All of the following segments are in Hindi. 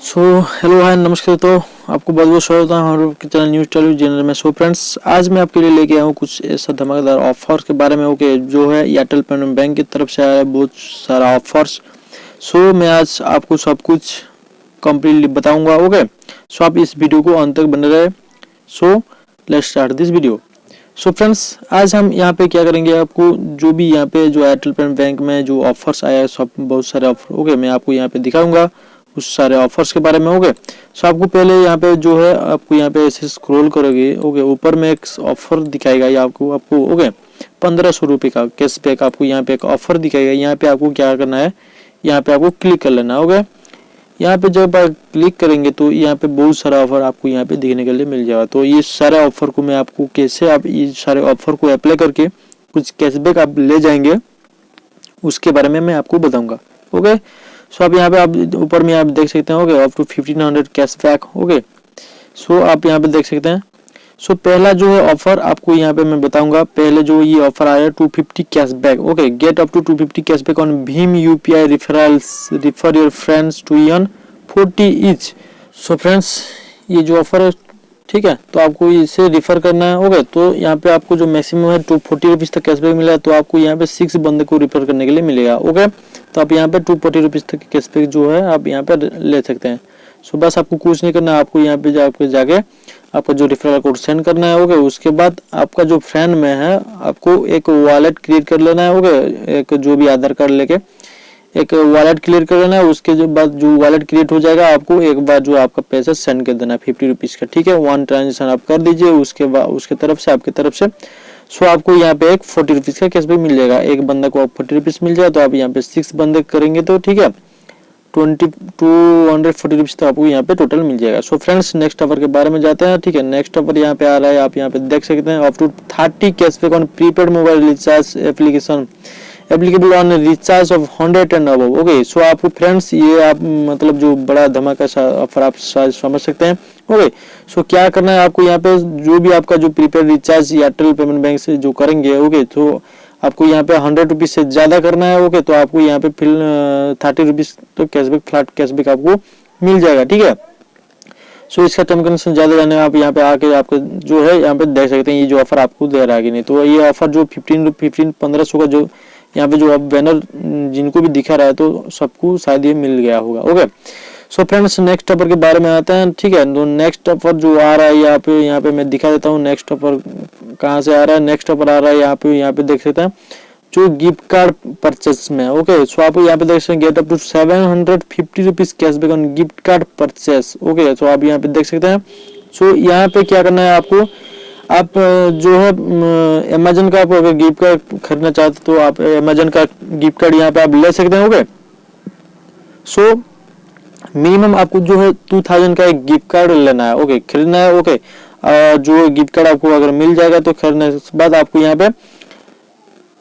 सो हेलो हाय नमस्कार। तो आपको बहुत बहुत स्वागत है हमारे चैनल न्यूज़ टेलीविजन चैनल में। सो फ्रेंड्स, आज मैं आपके लिए लेके आया हूँ कुछ ऐसा धमाकेदार ऑफर के बारे में। ओके, जो है एयरटेल पेमेंट बैंक की तरफ से आया है बहुत सारा ऑफर्स। सो मैं आज आपको सब कुछ कंप्लीटली बताऊंगा। ओके, सो आप इस वीडियो को अंत तक बने रहे। So let's start this video. So friends, आज हम यहाँ पे क्या करेंगे, आपको जो भी यहाँ पे जो एयरटेल पेमेंट बैंक में जो ऑफर्स आया है, सब बहुत सारे ऑफर। ओके, मैं आपको यहाँ पे दिखाऊंगा उस सारे ऑफर्स के बारे में। ओके, सो आपको पहले यहाँ पे जो है, आपको यहाँ पे ऐसे स्क्रॉल करोगे। ओके, ऊपर में एक ऑफर दिखाएगा ये आपको ओके 1500 रुपये का कैशबैक आपको यहाँ पे एक ऑफर दिखाएगा। यहाँ पे आपको क्या करना है, यहाँ पे आपको क्लिक कर लेना। ओके, यहाँ पे जब आप क्लिक करेंगे तो यहाँ पे बहुत सारा ऑफर आपको यहाँ पे देखने के लिए मिल जाएगा। तो ये सारे ऑफर को मैं आपको कैसे आप ये सारे ऑफर को अप्लाई करके कुछ कैशबैक आप ले जाएंगे, उसके बारे में मैं आपको बताऊंगा। ओके, सो आप यहाँ पे आप ऊपर में आप देख सकते हैं। Okay, up to 1500 cashback. Okay, so आप यहाँ पे देख सकते हैं। सो पहला जो है ऑफर आपको यहाँ पे मैं बताऊंगा। पहले जो ये ऑफर आया 250 cashback. Okay, get up to 250 cashback on भीम UPI referrals, refer your friends to earn 40 each. So friends, ये जो ऑफर है, ठीक है, तो आपको इसे रिफर करना है। ओके, तो यहाँ पे आपको जो मैक्सिमम है 240 रुपीज तक कैशबैक मिला है। तो आपको यहाँ पे 6 बंदे को रिफर करने के लिए मिलेगा। ओके, तो आप यहाँ पे 240 रुपीज तक कैशबैक जो है आप यहाँ पे ले सकते हैं। सो बस आपको कुछ नहीं करना है, आपको यहाँ पे जाके आपका जो रिफरल कोड सेंड करना है। ओके, उसके बाद आपका जो फ्रेंड में है, आपको एक वॉलेट क्रिएट कर लेना है। ओके, एक जो भी आधार कार्ड लेके एक वॉलेट क्लियर कर लेना है। उसके जो बाद जो वॉलेट क्रिएट हो जाएगा, आपको एक बार जो आपका पैसा सेंड कर देना है 50 रुपीज का। ठीक है, वन ट्रांजेक्शन आप कर दीजिए, उसके बाद उसके तरफ से आपकी तरफ से सो आपको यहाँ पे एक 40 रुपीज का कैशबैक मिल जाएगा। एक बंदा को आप 40 रुपीज मिल जाए, तो आप यहाँ पे 6 बंदे करेंगे तो ठीक है 240 रुपीज तो आपको यहाँ पे टोटल मिल जाएगा। सो फ्रेंड्स, नेक्स्ट ऑफर के बारे में जाते हैं। ठीक है, नेक्स्ट ऑफर यहाँ पे आ रहा है, आप यहाँ पे देख सकते हैं। Up to 30 cashback on prepaid mobile recharge application applicable on recharge of 100 and above. Okay, so आपको फ्रेंड्स ये आप मतलब जो बड़ा धमाका ऑफर आप समझ सकते हैं। ओके, सो क्या करना है आपको, यहाँ पे जो भी आपका जो prepaid recharge Airtel payment bank से जो करेंगे, ओके, तो आपको यहाँ पे 100 रुपीज से ज्यादा करना है। ओके, तो आपको यहाँ पे फिर 30 रुपीज तो कैशबैक, फ्लैट कैशबैक आपको मिल जाएगा। ठीक है, सो इसका टर्म कंडीशन ज्यादा जाने आप यहाँ पे आके आपको जो है यहाँ पे देख सकते हैं ये जो ऑफर आपको दे रहा है कि नहीं। तो ये ऑफर जो 1500 का जो यहाँ पे जो अब बैनर जिनको भी दिखा रहा है, तो सबको शायद ये मिल गया होगा। Okay, so friends, next offer के बारे में आते हैं। ठीक है, तो नेक्स्ट ऑफर जो आ रहा है यहाँ पे मैं दिखा देता हूँ नेक्स्ट ऑफर कहाँ से आ रहा है। नेक्स्ट ऑफर आ रहा है यहाँ पे देख सकते हैं जो गिफ्ट कार्ड परचेस में। ओके, सो आप यहाँ पे देख सकते हैं get up to 750 rupees cashback on gift card purchase. Okay, so आप यहाँ पे देख सकते हैं। सो यहाँ पे क्या करना है आपको, आप जो है अमेजन का आप अगर गिफ्ट कार्ड खरीदना चाहते तो आप अमेजन का गिफ्ट कार्ड यहाँ पे आप ले सकते हैं। ओके, सो मिनिमम आपको जो है 2000 का एक गिफ्ट कार्ड लेना है। ओके, खरीदना है। ओके, जो गिफ्ट कार्ड आपको अगर मिल जाएगा तो खरीदने के बाद आपको यहाँ पे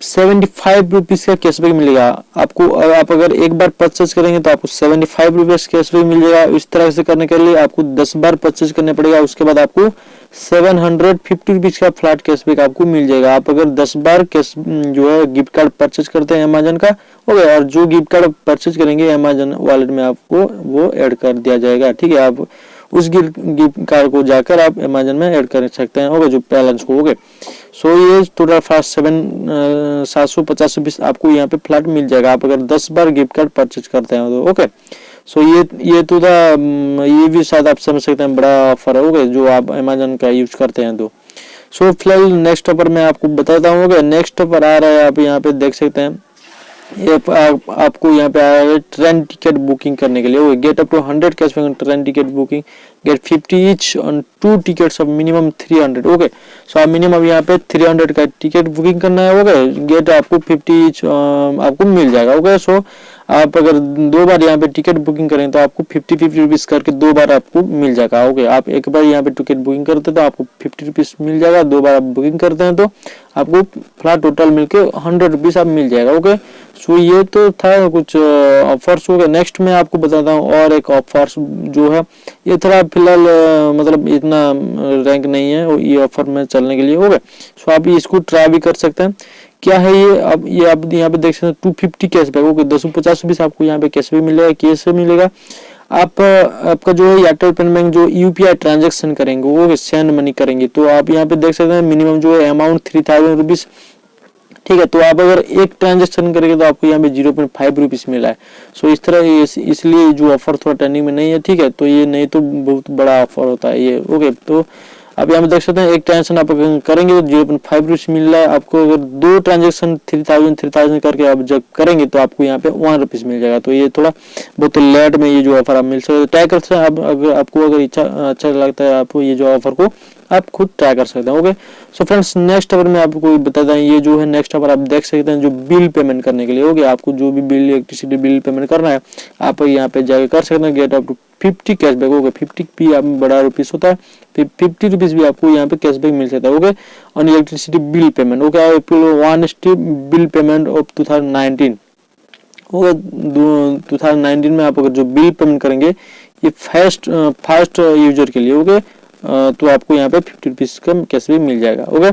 75 रुपीज का कैशबैक मिलेगा। आपको आप अगर एक बार परचेज करेंगे तो आपको 75 रुपीज कैशबैक मिल जाएगा। इस तरह से करने के लिए आपको 10 बार परचेज करने पड़ेगा, उसके बाद आपको 750 रुपीज का फ्लैट कैशबैक आपको मिल जाएगा। आप अगर 10 बार कैश जो है गिफ्ट कार्ड परचेज करते हैं अमेजन का, ओके, और जो गिफ्ट कार्ड परचेज करेंगे अमेजन वॉलेट में आपको वो ऐड कर दिया जाएगा। ठीक है, आप उस गिफ्ट कार्ड को जाकर आप अमेजन में ऐड कर सकते हैं। ओके, जो बैलेंस को। ओके, सो ये टोटल फास्ट 750 रुपीज आपको यहाँ पे फ्लैट मिल जाएगा, आप अगर 10 बार गिफ्ट कार्ड परचेज करते हैं तो। ओके, सो ये तो ये भी शायद आप समझ सकते हैं बड़ा ऑफर है। ओके, जो आप अमेजन का यूज करते हैं तो। सो फिलहाल नेक्स्ट ऑफर मैं आपको बताता हूँ। ओके, नेक्स्ट ऑफर आ रहा है, आप यहाँ पे देख सकते हैं। ये आपको यहाँ पे आया है ट्रेन टिकट बुकिंग करने के लिए। Get up to 100 cashback on train ticket booking, get 50 each on 2 tickets of minimum 300। Okay, so आप मिनिमम यहाँ पे 300 का टिकट बुकिंग करना है। ओके, गेट आपको 50 ईच आपको मिल जाएगा। ओके, सो आप अगर 2 बार यहाँ पे टिकट बुकिंग करें तो आपको 50 रुपीज करके 2 बार आपको मिल जाएगा। ओके, आप एक बार यहाँ पे टिकट बुकिंग करते हैं तो आपको 50 रुपीज मिल जाएगा, 2 बार आप बुकिंग करते हैं तो आपको फ्लैट टोटल मिलके 100 रुपीज आप मिल जाएगा। ओके, सो ये तो था कुछ ऑफर्स। हो गए, नेक्स्ट मैं आपको बताता हूँ और एक ऑफर्स जो है, ये थोड़ा फिलहाल मतलब इतना रैंक नहीं है ये ऑफर में चलने के लिए। हो गए, सो आप इसको ट्राई भी कर सकते हैं। क्या है ये, अब ये आप यहाँ पे देख सकते हैं 250 कैशबैक। ओके, 250 रुपीज आपको यहाँ पे कैशबैक मिलेगा। कैसे मिलेगा, आपका जो है एयरटेल पेमेंट बैंक जो यूपीआई ट्रांजैक्शन करेंगे वो सेंड मनी करेंगे तो आप यहाँ पे देख सकते हैं मिनिमम जो है अमाउंट 3000 रुपीज, ठीक है। तो आप अगर एक ट्रांजेक्शन करेंगे तो आपको यहाँ पे 0.5 रुपीज मिला है। सो इस तरह इसलिए जो ऑफर थोड़ा ट्रेंडिंग में नहीं है, ठीक है। तो ये नहीं तो बहुत बड़ा ऑफर होता है ये, ओके। तो आप यहाँ पे देख सकते हैं एक ट्रांजेक्शन आप करेंगे तो 0.5 रुपीज मिल रहा है आपको। अगर दो ट्रांजेक्शन 3000 करके आप जब करेंगे तो आपको यहाँ पे 1 रुपीज मिल जाएगा। तो ये थोड़ा बहुत लेट में ये जो ऑफर आप मिल सकते हैं, ट्राई कर सकते हैं आप। अगर आपको अगर अच्छा लगता है आपको ये जो ऑफर को आप खुद ट्राई कर सकते हैं, okay. So friends next offer में आपको बता दें, ये जो है नेक्स्ट ऑफर आप देख सकते हैं जो बिल पेमेंट करने के लिए, ओके। आपको जो भी बिल इलेक्ट्रिसिटी बिल पेमेंट करना है आप यहाँ पे जाकर कर सकते हैं। Get up to 50 cashback, okay. 50 भी आप बड़ा रुपीस होता है, 50 रुपीज भी आपको यहाँ पे कैशबैक मिल सकता है, okay, on electricity bill payment, okay. 1 bill payment of 2019, okay. 2019 में आप अगर जो बिल पेमेंट करेंगे ये फास्ट यूजर के लिए, ओके, तो आपको यहाँ पे 50 रुपीज का कैशबैक मिल जाएगा, ओके।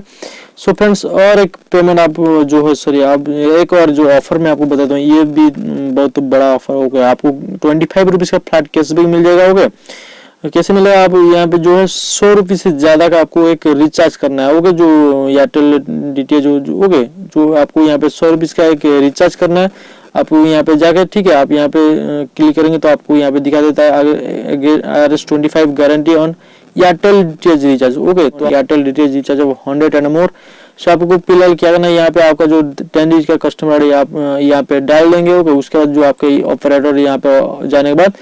सो फ्रेंड्स और एक पेमेंट आप जो है सॉरी आप एक और जो ऑफर मैं आपको बताता हूँ, ये भी बहुत बड़ा ऑफर, ओके। आपको 25 रुपीज का फ्लैट कैशबैक मिल जाएगा, ओके। कैसे मिलेगा, आप यहाँ पे जो है 100 रुपीज से ज्यादा का आपको एक रिचार्ज करना है, ओके। जो एयरटेल डीटीएच जो ओके जो आपको यहाँ पे 100 रुपीज का एक रिचार्ज करना है आपको यहाँ पे जाकर, ठीक है। आप यहाँ पे क्लिक करेंगे तो आपको यहाँ पे दिखा देता है RS25 guarantee on Airtel DTH recharge, okay. तो Airtel DTH recharge 100 and more. So आपको फिलहाल क्या करना है, यहाँ पे आपका जो 10 डिजिट का कस्टमर है आप यहाँ पे डाल देंगे, ओके। उसके बाद जो आपके ऑपरेटर यहाँ पे जाने के बाद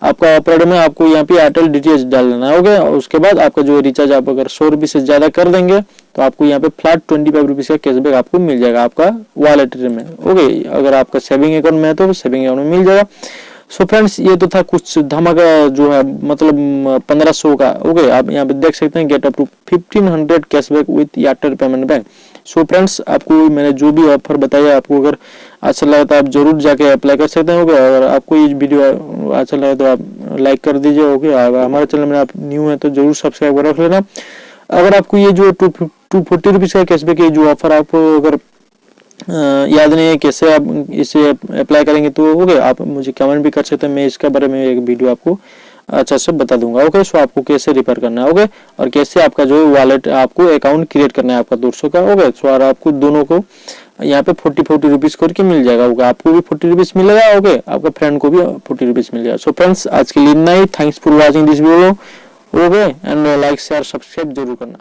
आपका ऑपरेटर में आपको यहाँ पे एयरटेल डीटीएच डाल देना है, ओके। और उसके बाद आपका जो रिचार्ज आप अगर 100 रुपीज से ज्यादा कर देंगे तो आपको यहाँ पे फ्लैट 25 रुपीज का कैशबैक आपको मिल जाएगा आपका वॉलेट में, ओके। अगर आपका सेविंग अकाउंट में है तो सेविंग अकाउंट में मिल जाएगा। सो फ्रेंड्स ये तो था कुछ धमाका जो है मतलब 1500 का, ओके। आप यहाँ पे देख सकते हैं get up to 1500 cashback with Airtel payment bank. So friends आपको मैंने जो भी ऑफर बताया आपको अगर अच्छा लगा तो आप जरूर जाके अप्लाई कर सकते हैं, ओके। अगर आपको ये वीडियो अच्छा लगा तो आप लाइक कर दीजिए, ओके। हमारे चैनल में आप न्यू है तो जरूर सब्सक्राइब कर रख लेना। अगर आपको ये जो 240 रुपीज का कैशबैक ये जो ऑफर आपको अगर याद नहीं है कैसे आप इसे अप्लाई करेंगे तो ओके आप मुझे कमेंट भी कर सकते हैं, मैं इसके बारे में एक वीडियो आपको अच्छा से बता दूंगा, ओके। सो आपको कैसे रिपेयर करना है, ओके, और कैसे आपका जो वॉलेट आपको अकाउंट क्रिएट करना है आपका 200 का, ओके। सो और आपको दोनों को यहाँ पे 40 रुपीज करके मिल जाएगा, ओके। आपको भी 40 रुपीज मिलेगा, ओके। आपका फ्रेंड को भी 40 रुपीज मिल जाएगा। सो फ्रेंड्स आज के लिए इतना ही। Thanks for watching this video, okay. And like share subscribe जरूर करना।